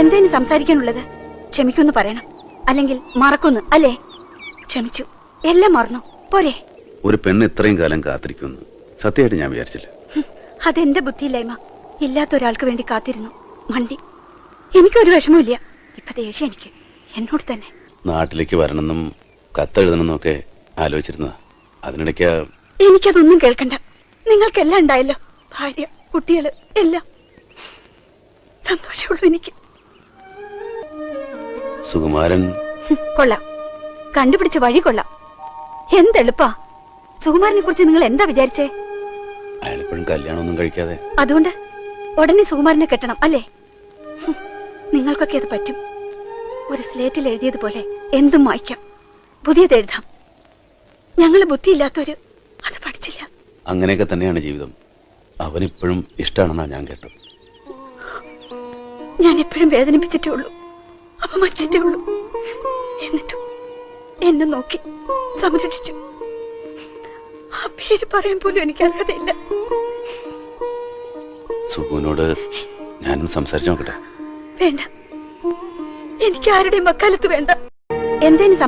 എന്തേലും സംസാരിക്കാനുള്ളത് ക്ഷമിക്കുന്ന് പറയണം, അല്ലെങ്കിൽ മറക്കുന്നു. അല്ലേ? ക്ഷമിച്ചു, എല്ലാം മറന്നു പോരെ. ഒരു പെണ്ണ് ഇത്രയും കാലം കാത്തിരിക്കുന്നു സത്യമായിട്ട് ഞാൻ വിചാരിച്ചില്ല. അതെന്റെ ബുദ്ധിയില്ലായ്മ. ഇല്ലാത്ത ഒരാൾക്ക് വേണ്ടി കാത്തിരുന്നു, മണ്ടി. എനിക്കൊരു വിഷമമില്ല. ഇപ്പൊ ദേഷ്യം എനിക്ക് എന്നോട് തന്നെ. നാട്ടിലേക്ക് വരണമെന്നും കത്തെഴുതണമെന്നും ഒക്കെ ആലോചിച്ചിരുന്നതാ. അതിനിടയ്ക്ക് എനിക്കതൊന്നും കേൾക്കണ്ട. നിങ്ങൾക്കെല്ലാം ഉണ്ടായല്ലോ, ഭാര്യ, കുട്ടികള്, എല്ലാം. സന്തോഷമുള്ളൂ എനിക്ക്. സുകുമാരൻ കൊള്ളാം, കണ്ടുപിടിച്ച വഴി കൊള്ളാം. എന്തെളുപ്പാ. സുകുമാരനെ കുറിച്ച് നിങ്ങൾ എന്താ വിചാരിച്ചേ? അയാളിപ്പോഴും കല്യാണമൊന്നും കഴിക്കാതെ. അതുകൊണ്ട് ഉടനെ സുകുമാരനെ കെട്ടണം അല്ലേ? നിങ്ങൾക്കൊക്കെ അത് പറ്റും. ഒരു സ്ലേറ്റിൽ എഴുതിയതുപോലെ എന്തും വായിക്കാം, പുതിയത് എഴുതാം. ഞങ്ങള് ബുദ്ധിയില്ലാത്തവര് അത് പഠിച്ചില്ല. അങ്ങനെയൊക്കെ തന്നെയാണ് ജീവിതം. അവനിപ്പോഴും ഇഷ്ടമാണെന്നാ ഞാൻ കേട്ടത്. ഞാൻ എപ്പോഴും വേദനിപ്പിച്ചിട്ടേ ഉള്ളൂ, അപമാനിച്ചിട്ടേ ഉള്ളൂ. എന്നിട്ടും എന്നെ നോക്കി സംരക്ഷിച്ചു. ആ പേര് പറയാൻ പോലും എനിക്ക് അർഹതയില്ല. സുഖുവിനോട് ഞാനും സംസാരിച്ചു നോക്കട്ടെ. വേണ്ട, എനിക്ക് ആരുടെയും വക്കാലത്ത് വേണ്ട. എന്തേലും